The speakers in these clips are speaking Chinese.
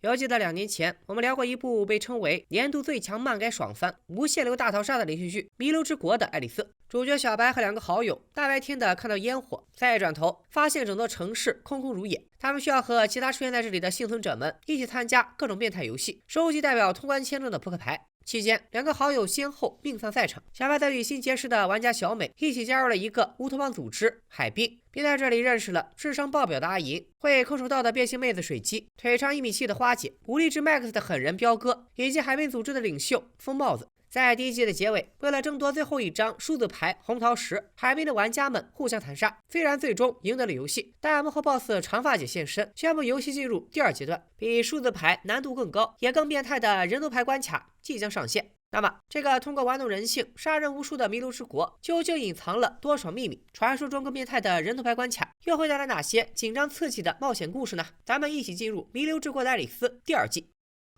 犹记得2年前，我们聊过一部被称为年度最强漫改爽番、无限流大逃杀的连续剧《弥留之国的爱丽丝》。主角小白和2个好友大白天的看到烟火，再一转头发现整座城市空空如也。他们需要和其他出现在这里的幸存者们一起参加各种变态游戏，收集代表通关签证的扑克牌。期间，2个好友先后命丧赛场。小白在与新结识的玩家小美一起加入了一个乌托邦组织海滨，并在这里认识了智商爆表的阿银、会空手道的变形妹子水姬、腿长1.7米的花姐、武力值 max 的狠人彪哥，以及海滨组织的领袖疯帽子。在第1季的结尾，为了争夺最后一张数字牌红桃十，海滨的玩家们互相残杀。虽然最终赢得了游戏，但幕后 BOSS 长发姐现身，宣布游戏进入第2阶段，比数字牌难度更高也更变态的人头牌关卡即将上线。那么，这个通过玩弄人性、杀人无数的弥留之国，究竟隐藏了多少秘密？传说中更变态的人头牌关卡，又会带来哪些紧张刺激的冒险故事呢？咱们一起进入《弥留之国的爱丽丝》第2季。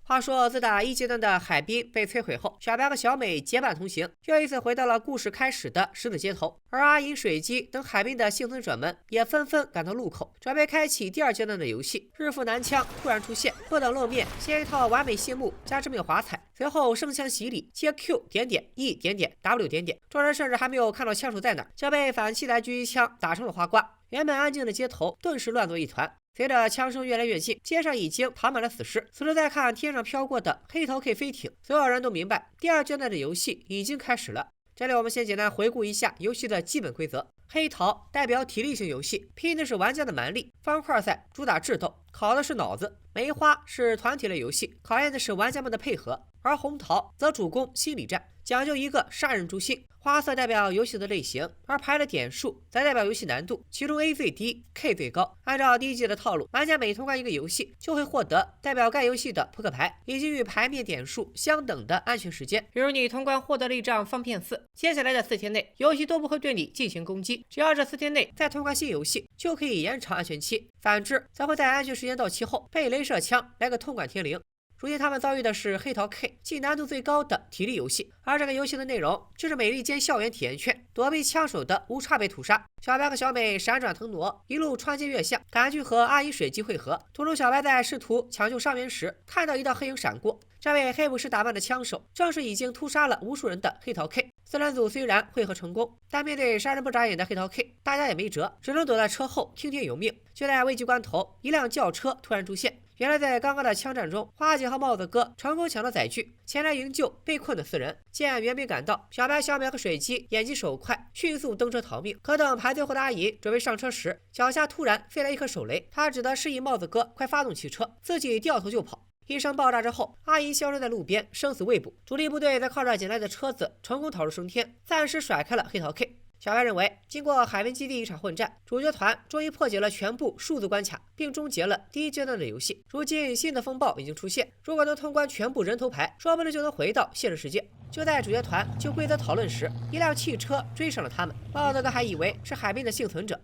话说，自打1阶段的海滨被摧毁后，小白和小美结伴同行，又一次回到了故事开始的十字街头。而阿银、水姬等海滨的幸存者们也纷纷赶到路口，准备开启第2阶段的游戏。日服男枪突然出现，不等露面，先一套完美谢幕加致命华彩，随后圣枪洗礼，接 Q 点点 E 点点 W 点点，众人甚至还没有看到枪手在哪，就被反气弹狙击枪打成了花瓜。原本安静的街头顿时乱作一团。随着枪声越来越近，街上已经躺满了死尸。此时再看天上飘过的黑桃 K 飞艇，所有人都明白第2阶段的游戏已经开始了。这里我们先简单回顾一下游戏的基本规则。黑桃代表体力型游戏，拼的是玩家的蛮力；方块赛主打智斗，考的是脑子；梅花是团体类游戏，考验的是玩家们的配合；而红桃则主攻心理战，讲究一个杀人诛心。花色代表游戏的类型，而牌的点数则代表游戏难度，其中 A 最低 ，K 最高。按照第1季的套路，玩家每通关一个游戏，就会获得代表该游戏的扑克牌，以及与牌面点数相等的安全时间。比如你通关获得了一张方片4，接下来的4天内，游戏都不会对你进行攻击，只要这4天内再通关新游戏，就可以延长安全期。反之，则会在安全时间到期后被镭射枪来个通关天灵。如今他们遭遇的是黑桃 K 即难度最高的体力游戏，而这个游戏的内容就是美利坚校园体验圈，躲避枪手的无差别屠杀。小白和小美闪转腾挪，一路穿街越巷，赶去和阿银、水姬会合。途中，小白在试图抢救伤员时，看到一道黑影闪过，这位黑武士打扮的枪手正是已经屠杀了无数人的黑桃 K。4人组虽然会合成功，但面对杀人不眨眼的黑桃 K， 大家也没辙，只能躲在车后听天由命。就在危急关头，一辆轿车突然出现。原来在刚刚的枪战中，花姐和帽子哥成功抢到载具，前来营救被困的4人。见援兵赶到，小白、小美和水姬眼疾手快，迅速登车逃命。可等排队后的阿银准备上车时，脚下突然飞来一颗手雷，他只得示意帽子哥快发动汽车，自己掉头就跑。一声爆炸之后，阿银消失在路边，生死未卜。主力部队则靠着捡来的车子成功逃出升天，暂时甩开了黑桃 K。小白认为，经过海滨基地一场混战，主角团终于破解了全部数字关卡，并终结了第1阶段的游戏。如今新的风暴已经出现，如果能通关全部人头牌，说不定就能回到现实世界。就在主角团就规则讨论时，一辆汽车追上了他们，帽子哥还以为是海滨的幸存者。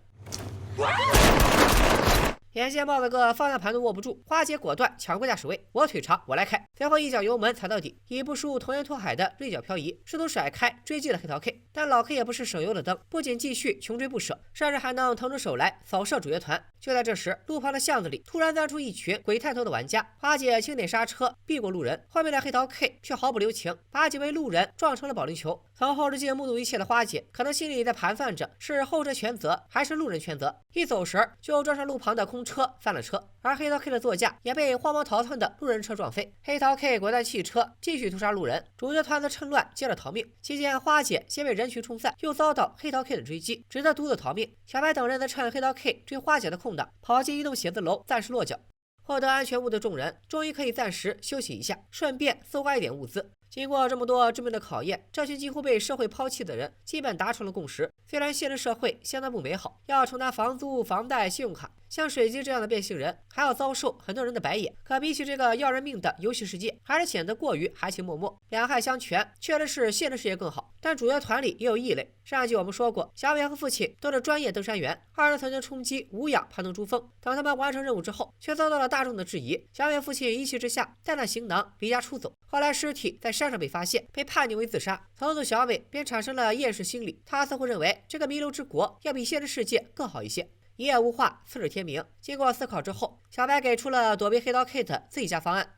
眼见帽子哥方向盘都握不住，花姐果断抢过驾驶位，我腿长我来开，随后一脚油门踩到底，以不输同源拓海的锐角漂移，试图甩开追击的黑桃 K。但老 K 也不是省油的灯，不仅继续穷追不舍，甚至还能腾出手来扫射主角团。就在这时，路旁的巷子里突然钻出一群鬼探头的玩家，花姐轻点刹车避过路人，后面的黑桃 K 却毫不留情，把几位路人撞成了保龄球。从后视镜目睹一切的花姐，可能心里在盘算着是后者全责还是路人全责，一走神就撞上路旁的空车翻了车，而黑桃 K 的座驾也被慌忙逃窜的路人车撞飞。黑桃 K 果断弃车，继续屠杀路人，主角团则趁乱接着逃命。期间，花姐先被人群冲散，又遭到黑桃 K 的追击，只得独自逃命。小白等人则趁黑桃 K 追花姐的空档，跑进一栋写字楼暂时落脚。获得安全物的众人终于可以暂时休息一下，顺便搜刮一点物资。经过这么多致命的考验，这群几乎被社会抛弃的人基本达成了共识。虽然现实社会相当不美好，要承担房租、房贷、信用卡，像水晶这样的变性人还要遭受很多人的白眼。可比起这个要人命的游戏世界，还是显得过于含情脉脉。两害相权，确实是现实世界更好，但主角团里也有异类。上一集我们说过，小美和父亲都是专业登山员，2人曾经冲击无氧攀登珠峰。等他们完成任务之后，却遭到了大众的质疑。小美父亲一气之下带上行囊离家出走，后来尸体在山上被发现，被判定为自杀。从此小美便产生了厌世心理，她似乎认为这个弥留之国要比现实世界更好一些。一夜无话，次日天明。经过思考之后，小白给出了躲避黑刀 Kate 自己家方案。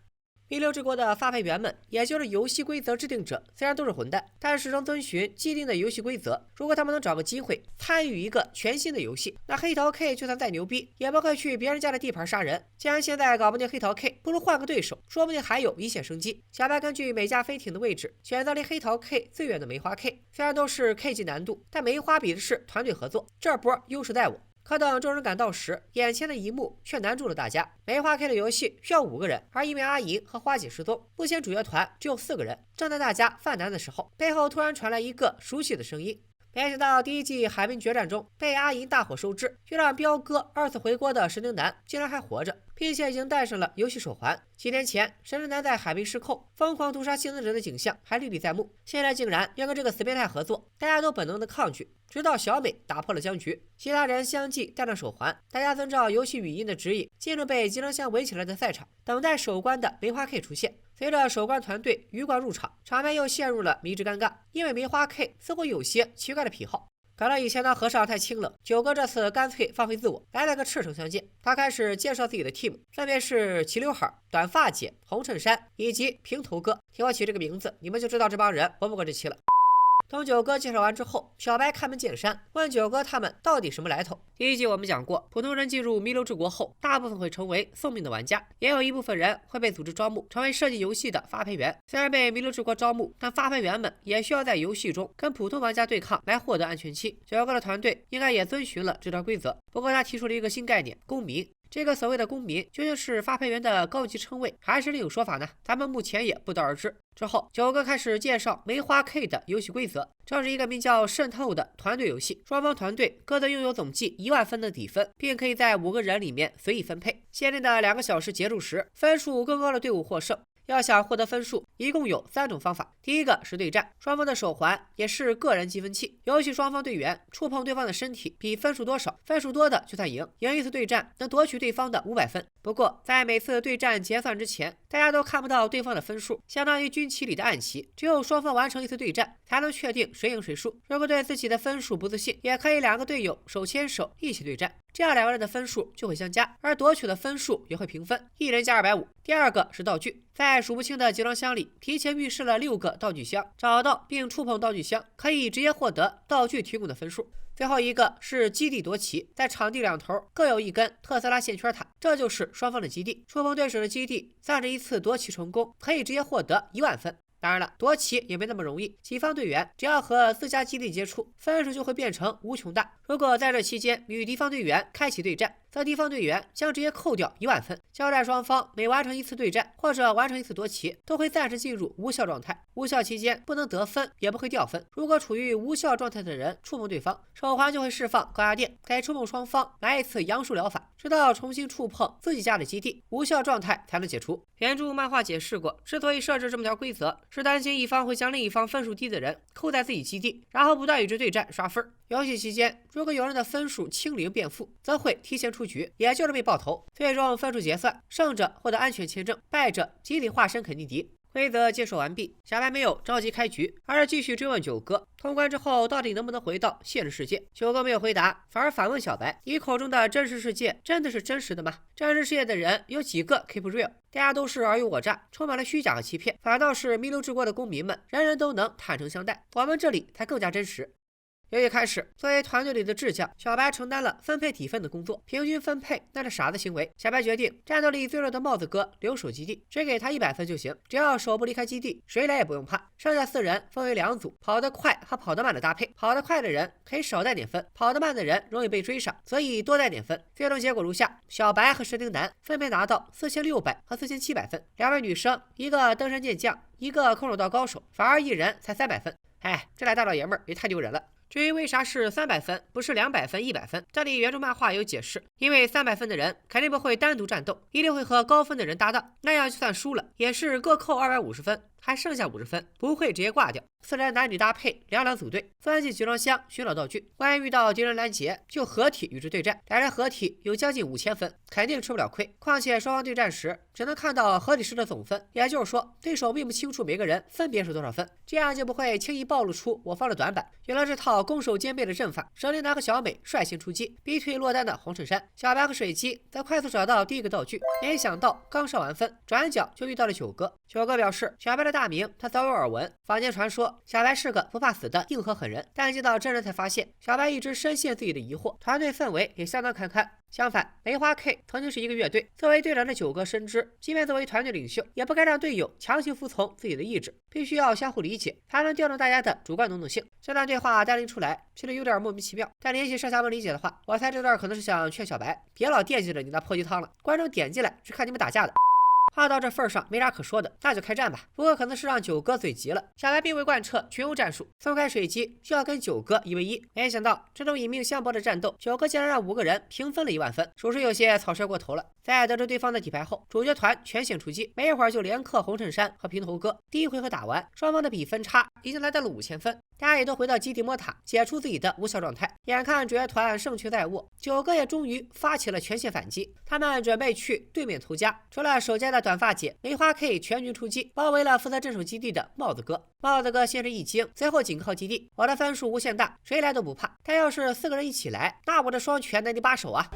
弥留之国的发牌员们，也就是游戏规则制定者，虽然都是混蛋，但始终遵循既定的游戏规则。如果他们能找个机会参与一个全新的游戏，那黑桃 K 就算再牛逼，也不会去别人家的地盘杀人。既然现在搞不定黑桃 K，不如换个对手，说不定还有一线生机。小白根据每架飞艇的位置，选择离黑桃 K 最远的梅花 K。虽然都是 K 级难度，但梅花比的是团队合作，这波优势在我。可等众人赶到时，眼前的一幕却难住了大家。梅花 K 的游戏需要5个人，而因为阿银和花姐失踪，目前主角团只有4个人。正在大家犯难的时候，背后突然传来一个熟悉的声音。没想到第1季海滨决战中被阿银大火收治，又让彪哥2次回国的神灵男竟然还活着，并且已经戴上了游戏手环。几年前神灵男在海滨失控，疯狂屠杀幸存者的景象还历历在目，现在竟然要跟这个死变态合作，大家都本能的抗拒。直到小美打破了僵局，其他人相继戴上手环，大家遵照游戏语音的指引，进入被集装箱围起来的赛场，等待守关的梅花 K 出现。随着守关团队鱼贯入场，场面又陷入了迷之尴尬，因为梅花 K 似乎有些奇怪的癖好。可能以前的和尚太清冷，九哥这次干脆放飞自我，来了个赤诚相见。他开始介绍自己的 team， 分别是齐刘海、短发姐、红衬衫以及平头哥。听我起这个名字，你们就知道这帮人活不过这期了。等九哥介绍完之后，小白开门见山问九哥他们到底什么来头。第1集我们讲过，普通人进入弥留之国后，大部分会成为送命的玩家，也有一部分人会被组织招募，成为设计游戏的发牌员。虽然被弥留之国招募，但发牌员们也需要在游戏中跟普通玩家对抗，来获得安全期。九哥的团队应该也遵循了这条规则，不过他提出了一个新概念——公民。这个所谓的公民究竟是发牌员的高级称谓，还是另有说法呢？咱们目前也不得而知。之后，九哥开始介绍梅花 K 的游戏规则。这是一个名叫渗透的团队游戏，双方团队各自拥有总计1万分的底分，并可以在5个人里面随意分配。限定的2个小时结束时，分数更高的队伍获胜。要想获得分数，一共有3种方法。第一个是对战，双方的手环也是个人积分器，游戏双方队员触碰对方的身体，比分数多少，分数多的就算赢。赢一次对战能夺取对方的500分。不过在每次对战结算之前，大家都看不到对方的分数，相当于军旗里的暗棋，只有双方完成一次对战，才能确定谁赢谁输。如果对自己的分数不自信，也可以2个队友手牵手一起对战，这样2个人的分数就会相加，而夺取的分数也会平分，一人加250。第二个是道具，在数不清的集装箱里提前预示了6个道具箱，找到并触碰道具箱，可以直接获得道具提供的分数。最后一个是基地夺旗，在场地2头各有1根特斯拉线圈塔，这就是双方的基地。触碰对手的基地，算是一次夺旗成功，可以直接获得1万分。当然了，夺旗也没那么容易，己方队员只要和自家基地接触，分数就会变成无穷大。如果在这期间与敌方队员开启对战，则敌方队员将直接扣掉1万分。交战双方每完成1次对战或者完成1次夺旗，都会暂时进入无效状态。无效期间不能得分，也不会掉分。如果处于无效状态的人触碰对方，手环就会释放高压电，给触碰双方来一次杨树疗法，直到重新触碰自己家的基地，无效状态才能解除。原著漫画解释过，之所以设置这么条规则，是担心一方会将另一方分数低的人扣在自己基地，然后不断与之对战刷分。游戏期间，如果有人的分数清零变负，则会提前出局，也就是被爆头。最终分数结算，胜者获得安全签证，败者集体化身肯尼迪。规则介绍完毕，小白没有着急开局，而是继续追问九哥，通关之后到底能不能回到现实世界。九哥没有回答，反而反问小白，你口中的真实世界真的是真实的吗？真实世界的人有几个 keep real？ 大家都是尔虞我诈，充满了虚假和欺骗，反倒是弥留之国的公民们人人都能坦诚相待，我们这里才更加真实。游戏开始，作为团队里的智将，小白承担了分配底分的工作。平均分配那是傻子行为，小白决定战斗力最弱的帽子哥留守基地，只给他100分就行，只要手不离开基地，谁来也不用怕。剩下4人分为2组，跑得快和跑得慢的搭配。跑得快的人可以少带点分，跑得慢的人容易被追上，所以多带点分。最终结果如下：小白和石丁男分别拿到4600和4700分，2位女生，一个登山健将，一个空手道高手，反而一人才300分。哎，这俩大老爷们儿也太丢人了。至于为啥是300分，不是200分、100分，这里原著漫画有解释。因为300分的人肯定不会单独战斗，一定会和高分的人搭档，那样就算输了，也是各扣250分。还剩下50分，不会直接挂掉。4人男女搭配，2两组队，钻进集装箱寻找道具。万一遇到敌人拦截，就合体与之对战。2人合体有将近5000分，肯定吃不了亏。况且双方对战时只能看到合体时的总分，也就是说，对手并不清楚每个人分别是多少分，这样就不会轻易暴露出我方的短板。有了这套攻守兼备的阵法，蛇灵男和小美率先出击，逼退落单的红衬衫。小白和水姬则快速找到第一个道具，没想到刚上完分，转角就遇到了九哥。九哥表示，小白的大名他早有耳闻，坊间传说小白是个不怕死的硬核狠人，但见到真人才发现，小白一直深陷自己的疑惑，团队氛围也相当堪堪。相反，梅花 K 曾经是一个乐队，作为队长的九哥深知，即便作为团队领袖，也不该让队友强行服从自己的意志，必须要相互理解，才能调动大家的主观能动性。这段对话单拎出来，其实有点莫名其妙，但联系上下文理解的话，我猜这段可能是想劝小白别老惦记着你那破鸡汤了，观众点进来是看你们打架的。话到这份上没啥可说的，那就开战吧。不过可能是让九哥嘴急了，小白并未贯彻群殴战术，松开水姬就要跟九哥1v1。没想到这种以命相搏的战斗，九哥竟然让5个人平分了1万分，属实有些草率过头了。在得知对方的底牌后，主角团全线出击，没一会儿就连克红衬衫和平头哥。第一回合打完，双方的比分差已经来到了5000分，大家也都回到基地摸塔，解除自己的无效状态。眼看主角团胜券在握，九哥也终于发起了全线反击。他们准备去对面偷家，除了守家的短发姐梅花 K 全军出击，包围了负责镇守基地的帽子哥。帽子哥先是一惊，随后警告基地：我的分数无限大，谁来都不怕。但要是4个人一起来，那我的双拳难敌把手啊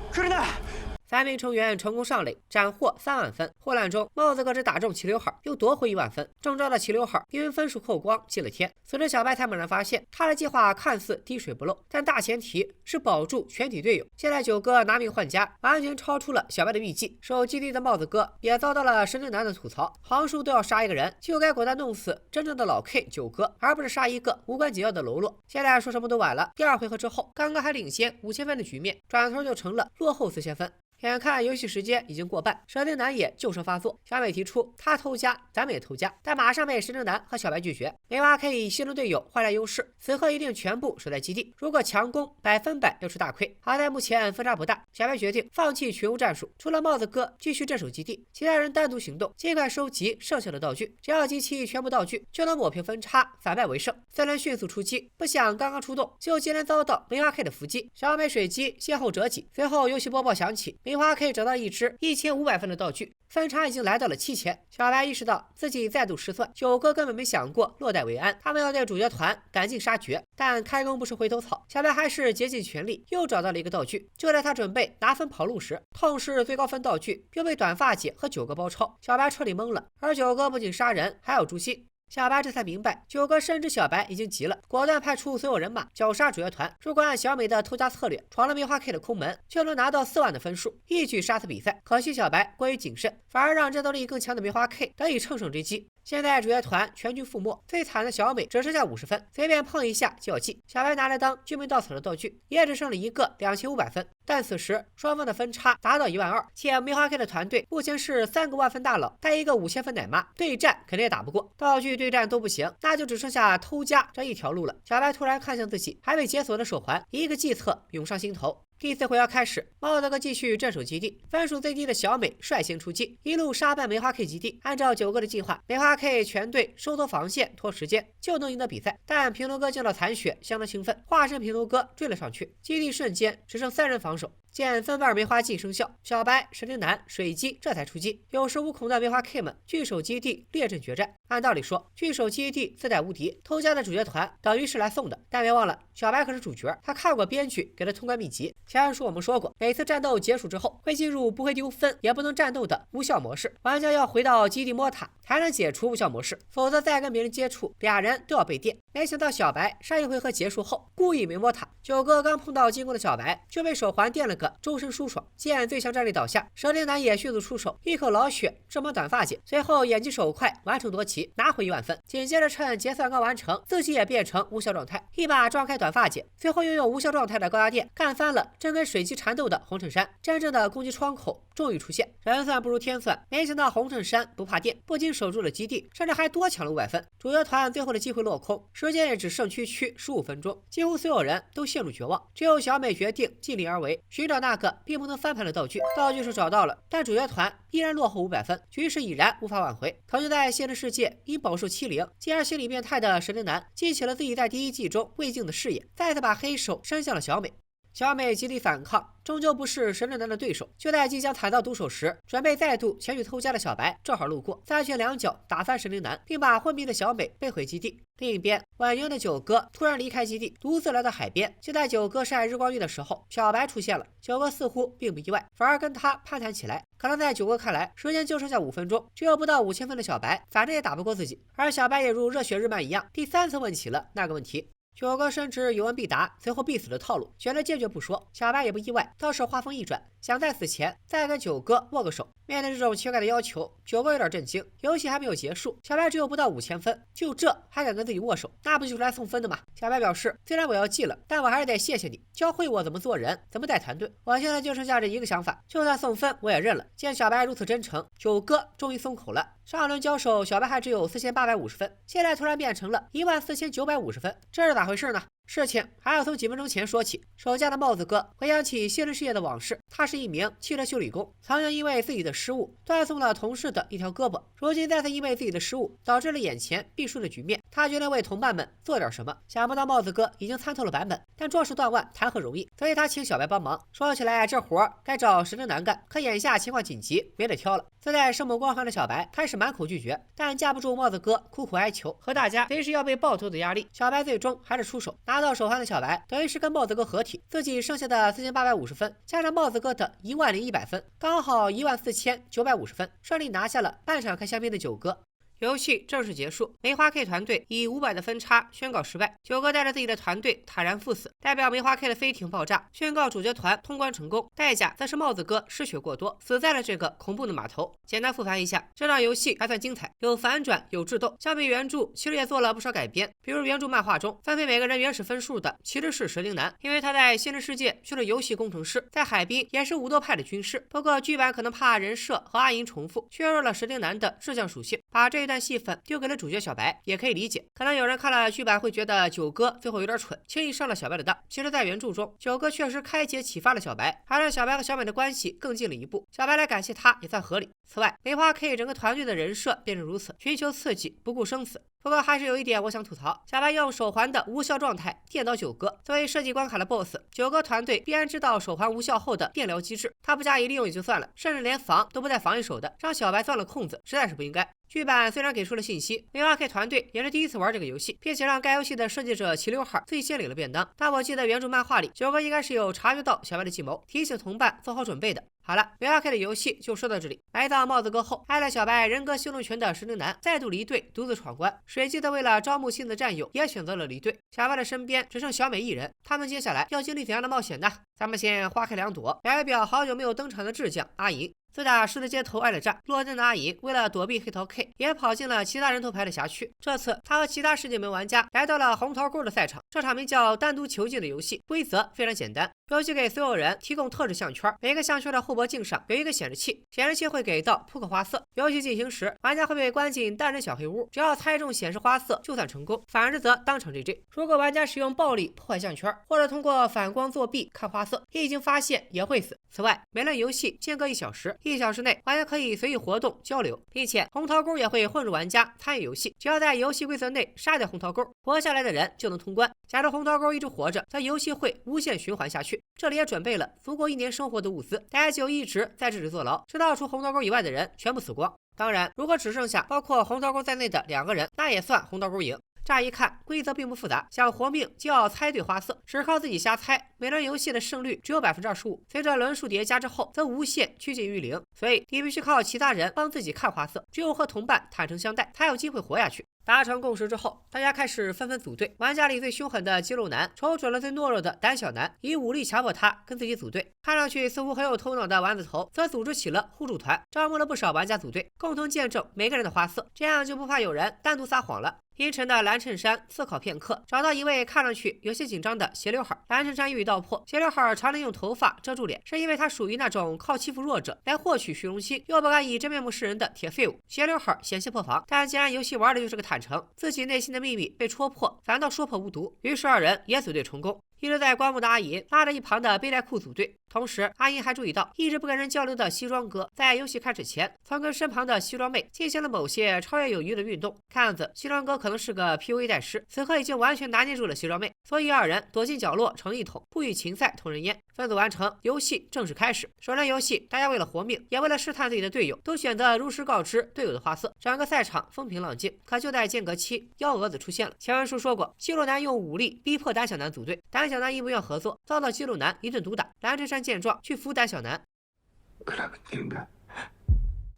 ！3名成员成功上垒，斩获3万分。混乱中，帽子哥只打中齐刘海，又夺回1万分。中招的齐刘海因为分数扣光进了天。此时小白才猛然发现，他的计划看似滴水不漏，但大前提是保住全体队友。现在九哥拿命换家，完全超出了小白的预计。守基地的帽子哥也遭到了神灵男的吐槽，行叔都要杀一个人，就该果断弄死真正的老 K 九哥，而不是杀一个无关紧要的喽啰。现在说什么都晚了。第2回合之后，刚刚还领先5000分的局面，转头就成了落后4000分。眼看游戏时间已经过半，蛇灵男也旧声发作。小美提出他偷家，咱们也偷家，但马上被神灵男和小白拒绝。梅花可以牺牲队友换来优势，此刻一定全部守在基地，如果强攻100%要吃大亏。好在目前分差不大，小白决定放弃群殴战术，除了帽子哥继续镇守基地，其他人单独行动，尽快收集剩下的道具，只要集齐全部道具，就能抹平分差，反败为胜。3人迅速出击，不想刚刚出动就接连遭到梅花 K 的伏击，小美水姬先后折戟。随后游戏播报响起，梅花 K 找到一只1500分的道具，分差已经来到了7000。小白意识到自己再度失算，九哥根本没想过落袋为安，他们要对主角团赶尽杀绝。但开弓不是回头草，小白还是竭尽全力，又找到了一个道具。就在他准备拿分跑路时，痛失最高分道具又被短发姐和九哥包抄，小白彻底懵了。而九哥不仅杀人，还要诛心。小白这才明白，九哥深知小白已经急了，果断派出所有人马绞杀主角团。如果按小美的偷家策略，闯了梅花 K 的空门，就能拿到4万的分数，一举杀死比赛。可惜小白过于谨慎，反而让战斗力更强的梅花 K 得以乘胜追击。现在主角团全军覆没，最惨的小美只剩下50分，随便碰一下就要记。小白拿来当救命稻草的道具，也只剩了一个2500分。但此时双方的分差达到12000，且梅花 K 的团队目前是3个万分大佬带一个5000分奶妈，对战肯定也打不过。道具对战都不行，那就只剩下偷家这一条路了。小白突然看向自己还未解锁的手环，一个计策涌上心头。第4回合开始，帽子哥继续镇守基地，分数最低的小美率先出击，一路杀败梅花 K 基地。按照九哥的计划，梅花 K 全队收缩防线拖时间就能赢得比赛。但平头哥见到残血相当兴奋，化身平头哥追了上去，基地瞬间只剩3人防守。见分瓣梅花计生效，小白、神灵男、水姬这才出击。有恃无恐的梅花 K 们据守基地列阵决战。按道理说，据守基地自带无敌，偷家的主角团等于是来送的。但别忘了，小白可是主角，他看过编剧给的通关秘籍。前书我们说过，每次战斗结束之后，会进入不会丢分也不能战斗的无效模式。玩家要回到基地摸塔才能解除无效模式，否则再跟别人接触，2人都要被电。没想到小白上一回合结束后故意没摸塔，九哥刚碰到进攻的小白就被手环电了个周身舒爽。见最强战力倒下，蛇灵男也迅速出手，一口老血直蒙短发姐，随后眼疾手快完成夺旗，拿回1万分。紧接着趁结算刚完成，自己也变成无效状态，一把撞开短发姐，随后又用无效状态的高压电干翻了正跟水姬缠斗的红衬衫。真正的攻击窗口终于出现。人算不如天算，没想到红衬衫不怕电，不仅守住了基地，甚至还多抢了500分。主角团最后的机会落空，时间也只剩区15分钟，几乎所有人都陷入绝望，只有小美决定尽力而为，寻找那个并不能翻盘的道具。道具是找到了，但主角团依然落后500分，局势已然无法挽回。曾经在现实世界因饱受欺凌，进而心理变态的神灵男，记起了自己在第1季中未尽的誓言，再次把黑手伸向了小美。小美极力反抗，终究不是神灵男的对手。就在即将惨遭毒手时，准备再度前去偷家的小白正好路过，三拳两脚打翻神灵男，并把昏迷的小美背回基地。另一边，婉莹的九哥突然离开基地，独自来到海边。就在九哥晒日光浴的时候，小白出现了。九哥似乎并不意外，反而跟他攀谈起来。可能在九哥看来，时间就剩下5分钟，只有不到5000分的小白，反正也打不过自己。而小白也如热血日漫一样，第3次问起了那个问题。九哥深知有问必答，随后必死的套路，选择坚决不说。小白也不意外，倒是话锋一转，想在死前再跟九哥握个手。面对这种奇怪的要求，九哥有点震惊。游戏还没有结束，小白只有不到5000分，就这还敢跟自己握手，那不就是来送分的吗？小白表示，虽然我要记了，但我还是得谢谢你，教会我怎么做人，怎么带团队。我现在就剩下这一个想法，就算送分我也认了。见小白如此真诚，九哥终于松口了。上轮交手，小白还只有4850分，现在突然变成了14950分，这是咋回事呢？事情还要从几分钟前说起。守家的帽子哥回想起现实世界的往事，他是一名汽车修理工，曾经因为自己的失误断送了同事的一条胳膊，如今再次因为自己的失误导致了眼前必输的局面。他决定为同伴们做点什么。想不到帽子哥已经参透了版本，但壮士断腕谈何容易，所以他请小白帮忙。说起来这活该找神灵男干，可眼下情况紧急，没得挑了。自带圣母光环的小白开始满口拒绝，但架不住帽子哥苦苦哀求和大家随时要被爆头的压力，小白最终还是出手。拿到手环的小白等于是跟帽子哥合体，自己剩下的4850分加上帽子哥的10100分，刚好14950分，顺利拿下了半场开香槟的九哥。游戏正式结束，梅花 K 团队以500的分差宣告失败。九哥带着自己的团队坦然赴死，代表梅花 K 的飞艇爆炸，宣告主角团通关成功。代价则是帽子哥失血过多，死在了这个恐怖的码头。简单复盘一下，这场游戏还算精彩，有反转，有智斗。相比原著，其实也做了不少改编，比如原著漫画中分配每个人原始分数的其实是神灵男，因为他在现实世界是游戏工程师，在海滨也是武斗派的军师。不过剧版可能怕人设和阿银重复，削弱了神灵男的智将属性，把这段戏份丢给了主角小白，也可以理解。可能有人看了剧版会觉得九哥最后有点蠢，轻易上了小白的当。其实在原著中，九哥确实开解启发了小白，还让小白和小美的关系更近了一步。小白来感谢他也算合理。此外，梅花 K 整个团队的人设变成如此，寻求刺激，不顾生死。不过还是有一点我想吐槽，小白用手环的无效状态电倒九哥。作为设计关卡的 BOSS， 九哥团队必然知道手环无效后的电疗机制，他不加以利用也就算了，甚至连防都不带防一手的，让小白钻了空子，实在是不应该。剧版虽然给出了信息，梅花 K 团队也是第一次玩这个游戏，并且让该游戏的设计者齐刘海最先领了便当。但我记得原著漫画里，九哥应该是有察觉到小白的计谋，提醒同伴做好准备的。好了，梅花 K 的游戏就说到这里。埋葬帽子哥后，爱了小白人格修动拳的石灵男再度离队，独自闯关。水记得为了招募新的战友，也选择了离队。小白的身边只剩小美一人，他们接下来要经历怎样的冒险呢？咱们先花开两朵，聊一表好久没有登场的智将阿银。自打狮子街头挨了炸，落单的阿银为了躲避黑桃 K， 也跑进了其他人头牌的辖区。这次他和其他世界门玩家来到了红桃沟的赛场。这场名叫单独囚禁的游戏，规则非常简单。游戏给所有人提供特制项圈，每个项圈的后脖颈上有一个显示器，显示器会给到扑克花色。游戏进行时，玩家会被关进单人小黑屋，只要猜中显示花色就算成功，反之则当场 GG。如果玩家使用暴力破坏项圈，或者通过反光作弊看花色，一经发现也会死。此外，每轮游戏间隔1小时，1小时内玩家可以随意活动交流，并且红桃沟也会混入玩家参与游戏，只要在游戏规则内杀掉红桃沟，活下来的人就能通关。假如红桃沟一直活着，则游戏会无限循环下去。这里也准备了足够1年生活的物资，大家就一直在这里坐牢，直到除红桃沟以外的人全部死光。当然，如果只剩下包括红桃沟在内的2个人，那也算红桃沟赢。乍一看，规则并不复杂，想活命就要猜对花色，只靠自己瞎猜。每轮游戏的胜率只有25%，随着轮数叠加之后，则无限趋近于0。所以你必须靠其他人帮自己看花色，只有和同伴坦诚相待，才有机会活下去。达成共识之后，大家开始纷纷组队。玩家里最凶狠的肌肉男瞅准了最懦弱的胆小男，以武力强迫他跟自己组队。看上去似乎很有头脑的丸子头则组织起了互助团，招募了不少玩家组队，共同见证每个人的花色，这样就不怕有人单独撒谎了。阴沉的蓝衬衫思考片刻，找到一位看上去有些紧张的斜刘海。蓝衬衫一语道破，斜刘海常能用头发遮住脸，是因为他属于那种靠欺负弱者来获取虚荣心又不敢以真面目示人的铁废物。斜刘海险些破防，但既然游戏玩的就是个坦诚，自己内心的秘密被戳破，反倒说破无毒。于是二人也组队成功。一直在观幕的阿银拉着一旁的背带裤组队，同时阿银还注意到一直不跟人交流的西装哥在游戏开始前曾跟身旁的西装妹进行了某些超越友谊的运动，看样子西装哥可能是个 PUA 代师，此刻已经完全拿捏住了西装妹，所以二人躲进角落成一统，不与芹菜同人烟。分组完成，游戏正式开始。首轮游戏，大家为了活命，也为了试探自己的队友，都选择如实告知队友的花色。整个赛场风平浪静，可就在间隔期，幺蛾子出现了。前文书说过，肌肉男用武力逼迫胆小男组队，胆小男一不愿合作，遭到肌肉男一顿毒打。蓝衬衫见状，去扶胆小男。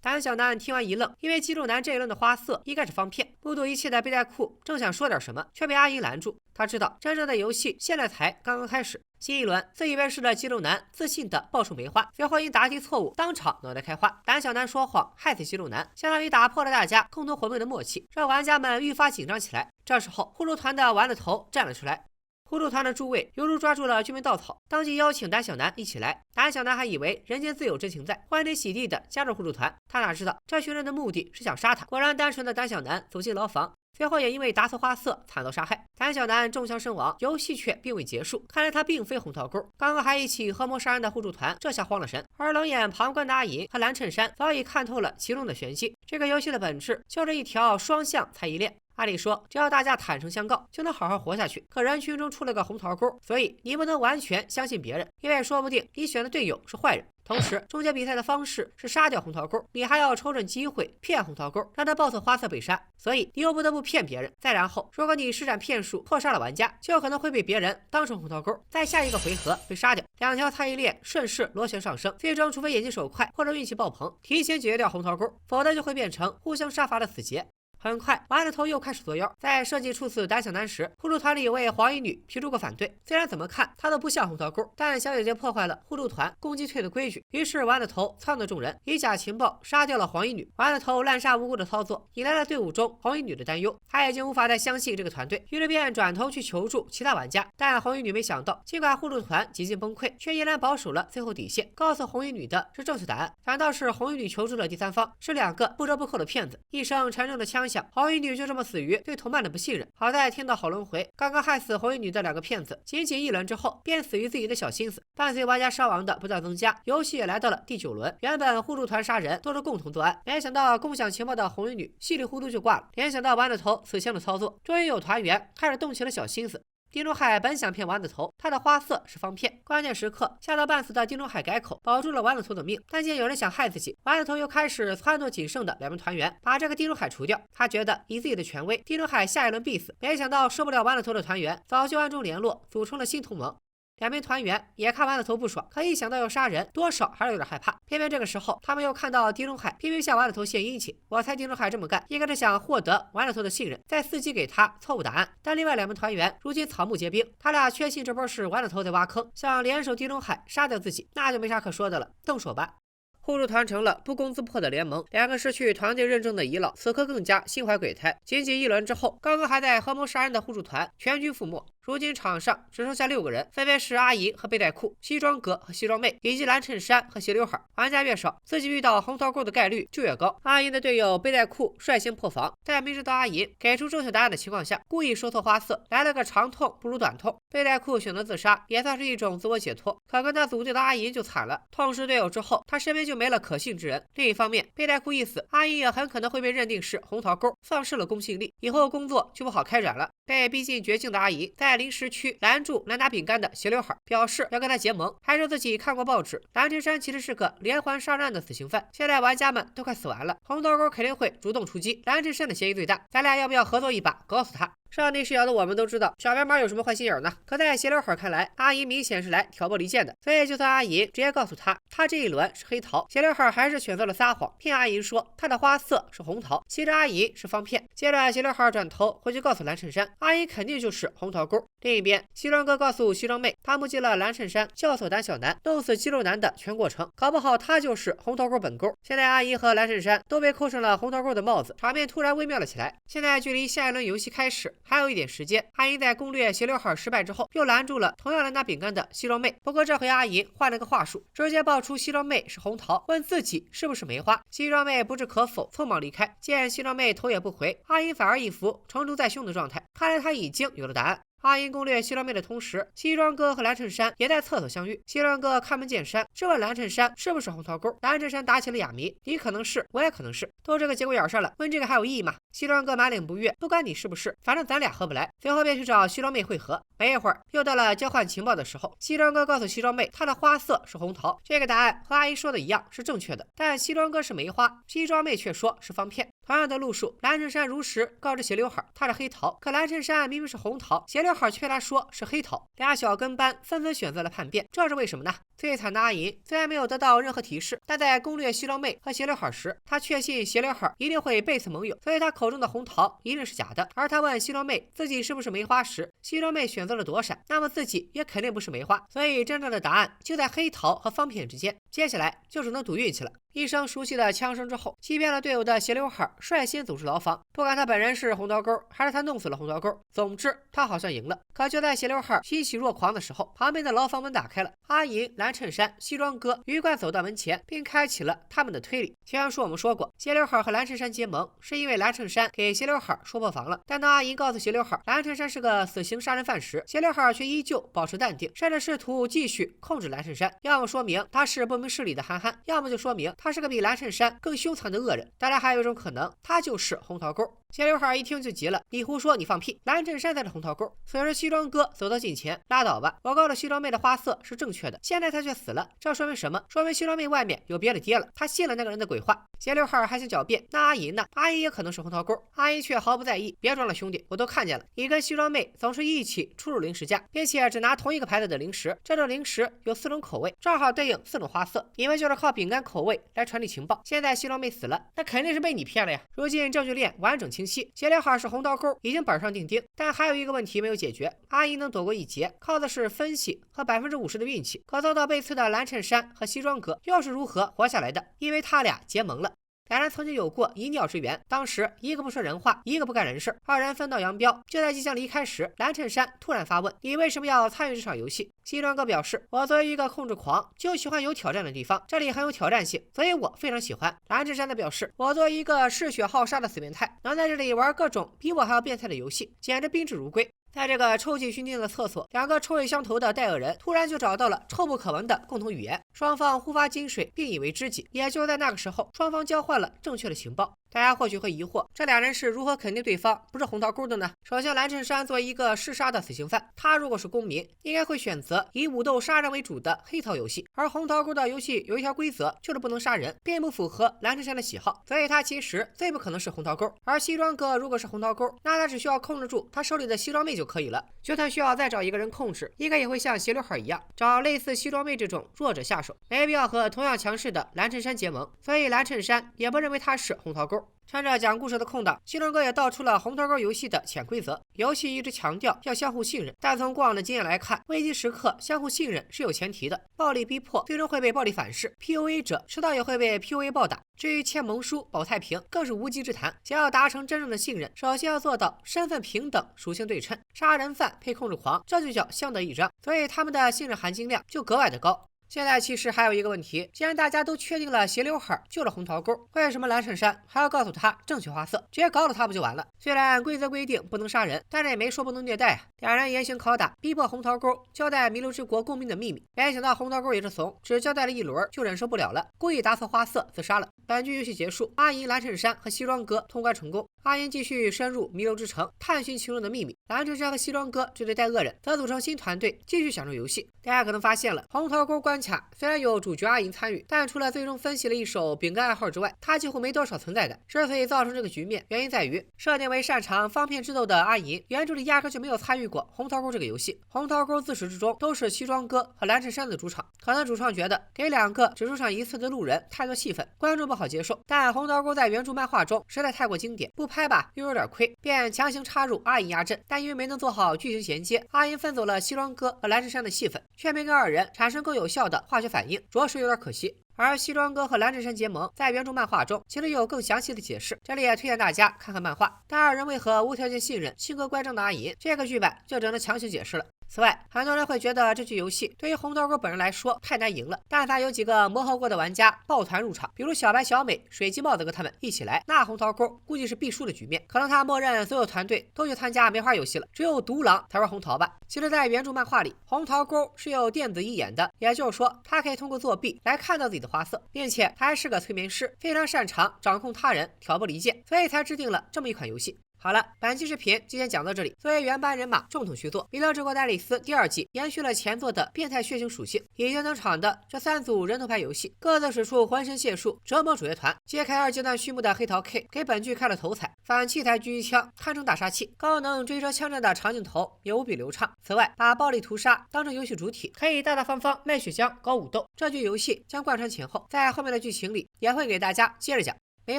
胆小男听完一愣，因为肌肉男这一轮的花色应该是方片。目睹一切的背带裤正想说点什么，却被阿银拦住。他知道真正的游戏现在才刚刚开始。新一轮，自以为是的肌肉男自信地爆出梅花，随后因答题错误当场脑袋开花。胆小男说谎害死肌肉男，相当于打破了大家共同活命的默契，让玩家们愈发紧张起来。这时候，互助团的丸子头站了出来。互助团的诸位犹如抓住了救命稻草，当即邀请胆小男一起来。胆小男还以为人间自有真情在，欢天喜地的加入互助团。他哪知道这群人的目的是想杀他。果然，单纯的胆小男走进牢房，随后也因为答错花色惨遭杀害。胆小男中枪身亡，游戏却并未结束。看来他并非红桃沟，刚刚还一起合谋杀人的互助团这下慌了神。而冷眼旁观的阿银和蓝衬衫早已看透了其中的玄机。这个游戏的本质就是一条双向猜疑链。按理说，只要大家坦诚相告，就能好好活下去。可人群中出了个红桃沟，所以你不能完全相信别人，因为说不定你选的队友是坏人。同时，终结比赛的方式是杀掉红桃沟，你还要瞅准机会骗红桃沟，让他报错花色被杀。所以你又不得不骗别人。再然后，如果你施展骗术破杀了玩家，就有可能会被别人当成红桃沟，在下一个回合被杀掉。两条猜疑链顺势螺旋上升，最终除非眼疾手快或者运气爆棚，提前解决掉红桃沟，否则就会变成互相杀伐的死结。很快，丸子头又开始作妖。在设计处死胆小男时，互助团里有位黄衣女提出过反对。虽然怎么看她都不像红桃沟，但小姐姐破坏了互助团攻击退的规矩，于是丸子头撺掇众人以假情报杀掉了黄衣女。丸子头滥杀无辜的操作引来了队伍中黄衣女的担忧，她已经无法再相信这个团队，于是便转头去求助其他玩家。但黄衣女没想到，尽管互助团几近崩溃，却依然保守了最后底线，告诉红衣女的是正确答案，反倒是红衣女求助的第三方是两个不折不扣的骗子。一声沉重的枪响，红衣女就这么死于对同伴的不信任。好在天道好轮回，刚刚害死红衣女的两个骗子，仅仅一轮之后便死于自己的小心思。伴随玩家伤亡的不断增加，游戏也来到了第9轮。原本互助团杀人都是共同作案，没想到共享情报的红衣女稀里糊涂就挂了。联想到丸子头此前的操作，终于有团员开始动起了小心思。丁中海本想骗丸子头，他的花色是方片。关键时刻，吓到半死的丁中海改口，保住了丸子头的命。但见有人想害自己，丸子头又开始撺掇仅剩的2名团员把这个丁中海除掉。他觉得以自己的权威，丁中海下一轮必死。没想到受不了丸子头的团员早就暗中联络，组成了新同盟。2名团员也看丸子头不爽，可一想到要杀人，多少还是有点害怕。偏偏这个时候，他们又看到丁中海频频向丸子头献殷勤。我猜丁中海这么干，应该是想获得丸子头的信任，再伺机给他错误答案。但另外2名团员如今草木皆兵，他俩确信这波是丸子头在挖坑，想联手丁中海杀掉自己，那就没啥可说的了，动手吧。互助团成了不攻自破的联盟，2个失去团队认证的遗老，此刻更加心怀鬼胎。仅仅一轮之后，刚刚还在合谋杀人的互助团全军覆没。如今场上只剩下6个人，分别是阿姨和背带裤、西装哥和西装妹，以及蓝衬衫和斜刘海。玩家越少，自己遇到红桃沟的概率就越高。阿银的队友背带裤率先破防，在明知道阿银给出正确答案的情况下，故意说错花色，来了个长痛不如短痛。背带裤选择自杀，也算是一种自我解脱。可跟他组队的阿银就惨了，痛失队友之后，他身边就没了可信之人。另一方面，背带裤一死，阿银也很可能会被认定是红桃沟，丧失了公信力，以后工作就不好开展了。被逼近绝境的阿银在临时区拦住来拿饼干的斜刘海，表示要跟他结盟，还说自己看过报纸，蓝衬衫其实是个连环杀人案的死刑犯。现在玩家们都快死完了，红桃沟肯定会主动出击，蓝衬衫的嫌疑最大，咱俩要不要合作一把，搞死他？上帝视角的我们都知道，小白马有什么坏心眼呢？可在斜刘海看来，阿银明显是来挑拨离间的。所以就算阿银直接告诉他这一轮是黑桃，斜刘海还是选择了撒谎，骗阿银说他的花色是红桃，其实阿银是方骗。接着斜刘海转头回去告诉蓝衬衫，阿银肯定就是红桃沟。另一边，西装哥告诉西装妹，他目击了蓝衬衫教唆胆小男弄死肌肉男的全过程，搞不好他就是红桃沟本沟。现在阿银和蓝衬衫都被扣上了红桃沟的帽子，场面突然微妙了起来。现在距离下一轮游戏开始还有一点时间，阿银在攻略斜刘海失败之后，又拦住了同样来拿饼干的西装妹。不过这回阿银换了个话术，直接爆出西装妹是红桃，问自己是不是梅花。西装妹不置可否，匆忙离开。见西装妹头也不回，阿银反而一副成竹在胸的状态，看来他已经有了答案。阿银攻略西装妹的同时，西装哥和蓝衬衫也在厕所相遇。西装哥开门见山质问蓝衬衫是不是红桃沟，蓝衬衫打起了哑谜，你可能是，我也可能是，都这个节骨眼上了，问这个还有意义吗？西装哥满脸不悦，不管你是不是，反正咱俩合不来。随后便去找西装妹会合。没一会儿，又到了交换情报的时候。西装哥告诉西装妹，他的花色是红桃，这个答案和阿姨说的一样是正确的，但西装哥是梅花，西装妹却说是方片。同样的路数，蓝衬衫如实告知斜刘海他是黑桃，可蓝衬衫明明是红桃，斜刘海却他说是黑桃。俩小跟班纷纷选择了叛变，这是为什么呢？最惨的阿银虽然没有得到任何提示，但在攻略西装妹和斜刘海时，他确信斜刘海一定会背刺盟友，所以他口中的红桃一定是假的。而他问西装妹自己是不是梅花时，西装妹选择了躲闪，那么自己也肯定不是梅花，所以真正的答案就在黑桃和方片之间。接下来就只能赌运气了。一声熟悉的枪声之后，欺骗了队友的斜刘海率先走出牢房。不管他本人是红桃沟，还是他弄死了红桃沟，总之他好像赢了。可就在斜刘海欣喜若狂的时候，旁边的牢房门打开了，阿银、蓝衬衫、西装哥鱼贯走到门前，并开启了他们的推理。前述我们说过，斜刘海和蓝衬衫结盟是因为蓝衬衫给斜刘海说破防了，但当阿银告诉斜刘海蓝衬衫是个死刑杀人犯时，斜刘海却依旧保持淡定，甚至试图继续控制蓝衬衫，要么说明他是不明事理的憨憨，要么就说明他是个比蓝衬衫更凶残的恶人。当然还有一种可能，他就是红桃沟。斜刘海一听就急了，你胡说，你放屁，蓝衬衫才是红桃沟。随着西装哥走到近前，拉倒吧，我告诉西装妹的花色是正确的，现在他却死了，这说明什么？说明西装妹外面有别的爹了，他信了那个人的鬼话。斜刘海还想狡辩，那阿银呢？阿银也可能是红桃沟。阿银却毫不在意，别装了兄弟，我都看见了，你跟西装妹总是一起出入零食架，并且只拿同一个牌子的零食，这种零食有4种口味，正好对应4种花色，你们就是靠饼干口味来传递情报。现在西装妹死了，那肯定是被你骗了呀。如今证据链完整清晰，斜刘海是红桃沟已经板上钉钉，但还有一个问题没有解决，阿银能躲过一劫，靠的是分析和50%的运气，可遭到被刺的蓝衬衫和西装哥又是如何活下来的？因为他俩结盟了。两人曾经有过一尿之缘，当时一个不说人话，一个不干人事，二人分道扬镳。就在即将离开时，蓝衬衫突然发问：你为什么要参与这场游戏？西装哥表示：我作为一个控制狂，就喜欢有挑战的地方，这里很有挑战性，所以我非常喜欢。蓝衬衫的表示：我作为一个嗜血好杀的死变态，能在这里玩各种比我还要变态的游戏，简直宾至如归。在这个臭气熏天的厕所，两个臭味相投的带恶人突然就找到了臭不可闻的共同语言，双方互发金水，并以为知己。也就在那个时候，双方交换了正确的情报。大家或许会疑惑，这俩人是如何肯定对方不是红桃沟的呢？首先，蓝衬衫作为一个嗜杀的死刑犯，他如果是公民，应该会选择以武斗杀人为主的黑桃游戏，而红桃沟的游戏有一条规则，就是不能杀人，并不符合蓝衬衫的喜好，所以他其实最不可能是红桃沟。而西装哥如果是红桃沟，那他只需要控制住他手里的西装妹就可以了。就算需要再找一个人控制，应该也会像斜刘海一样，找类似西装妹这种弱者下手，没必要和同样强势的蓝衬衫结盟，所以蓝衬衫也不认为他是红桃沟。趁着讲故事的空档，西装哥也道出了红桃沟游戏的潜规则。游戏一直强调要相互信任，但从过往的经验来看，危机时刻相互信任是有前提的。暴力逼迫最终会被暴力反噬 ，PUA 者迟早也会被 PUA 暴打。至于签盟书保太平，更是无稽之谈。想要达成真正的信任，首先要做到身份平等、属性对称。杀人犯配控制狂，这就叫相得益彰，所以他们的信任含金量就格外的高。现在其实还有一个问题，既然大家都确定了斜刘海救了红桃沟，为什么蓝衬衫还要告诉他正确花色？直接搞了他不就完了？虽然规则规定不能杀人，但是也没说不能虐待啊。两人严刑拷打，逼迫红桃沟交代弥留之国公民的秘密，没想到红桃沟也是怂，只交代了一轮就忍受不了了，故意答错花色自杀了。本剧游戏结束，阿银、蓝衬衫和西装哥通关成功。阿银继续深入弥留之城，探寻其中的秘密。蓝正山和西装哥这对带恶人则组成新团队，继续享受游戏。大家可能发现了，红桃沟关卡虽然有主角阿银参与，但除了最终分析了一手饼干暗号之外，他几乎没多少存在感。之所以造成这个局面，原因在于设定为擅长方片智斗的阿银，原著里压根就没有参与过红桃沟这个游戏。红桃沟自始至终都是西装哥和蓝衬衫的主场，可能主创觉得给2个只出场1次的路人太多戏份，观众不好接受。但红桃沟在原著漫画中实在太过经典，不拍吧又有点亏，便强行插入阿银压阵。但因为没能做好剧情衔接，阿银分走了西装哥和蓝衬衫的戏份，却没跟2人产生更有效的化学反应，着实有点可惜。而西装哥和蓝衬衫结盟，在原著漫画中其实有更详细的解释，这里也推荐大家看看漫画。但2人为何无条件信任性格乖张的阿银，这个剧版就只能强行解释了。此外，很多人会觉得这局游戏对于红桃沟本人来说太难赢了，但凡有几个磨合过的玩家抱团入场，比如小白、小美、水鸡、帽子哥他们一起来，那红桃沟估计是必输的局面。可能他默认所有团队都去参加梅花游戏了，只有独狼才玩红桃吧。其实，在原著漫画里，红桃沟是有电子义眼的，也就是说，他可以通过作弊来看到自己的花色，并且他还是个催眠师，非常擅长掌控他人，挑拨离间，所以才制定了这么一款游戏。好了，本期视频就先讲到这里。作为原班人马正统续作，《弥勒之国的爱丽丝》第2季延续了前作的变态血腥属性，已经登场的这3组人头牌游戏，各自使出浑身解数折磨主角团。揭开2阶段序幕的黑桃 K 给本剧开了头彩，反器材狙击枪堪称大杀器，高能追车枪战的长镜头也无比流畅。此外，把暴力屠杀当成游戏主体，可以大大方方卖血浆搞武斗。这局游戏将贯穿前后，在后面的剧情里也会给大家接着讲。梅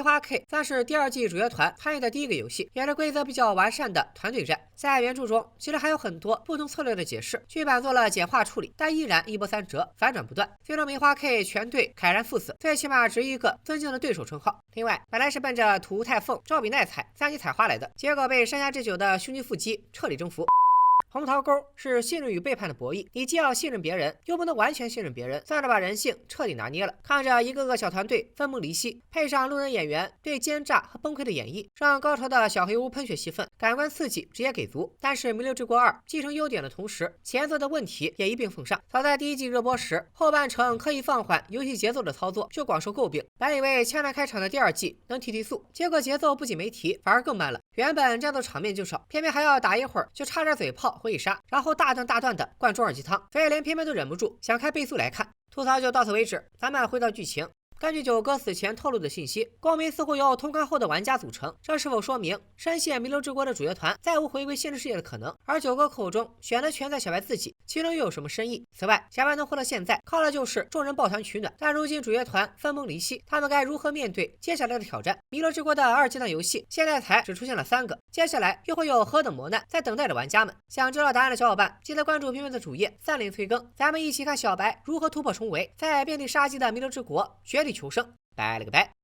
花 K 算是第2季主角团参与的第1个游戏，也是规则比较完善的团队战。在原著中，其实还有很多不同策略的解释，剧版做了简化处理，但依然一波三折，反转不断。最终梅花 K 全队慨然赴死，最起码值一个尊敬的对手称号。另外，本来是奔着土屋太凤、赵比奈彩3级采花来的，结果被山下智久的胸肌腹肌彻底征服。红桃沟是信任与背叛的博弈，你既要信任别人，又不能完全信任别人，算是把人性彻底拿捏了。看着一个个小团队分崩离析，配上路人演员对奸诈和崩溃的演绎，让高潮的小黑屋喷血戏份感官刺激直接给足。但是《弥留之国2》继承优点的同时，前作的问题也一并奉上。早在第1季热播时，后半程刻意放缓游戏节奏的操作就广受诟病，本以为枪战开场的第2季能提速，结果节奏不仅没提，反而更慢了。原本战斗场面就少，偏偏还要打一会儿就插点嘴炮回杀，然后大段的灌中2鸡汤，所以连偏偏都忍不住想开倍速来看。吐槽就到此为止，咱们回到剧情。根据九哥死前透露的信息，公民似乎由通关后的玩家组成，这是否说明深陷弥留之国的主角团再无回归现实世界的可能？而九哥口中选的全在小白自己，其中又有什么深意？此外，小白能活到现在，靠的就是众人抱团取暖。但如今主角团分崩离析，他们该如何面对接下来的挑战？弥留之国的2阶段游戏现在才只出现了3个，接下来又会有何等磨难在等待着玩家们？想知道答案的小伙伴，记得关注评论的主页3连催更，咱们一起看小白如何突破重围，在遍地杀机的弥留之国绝地求生。拜了个拜。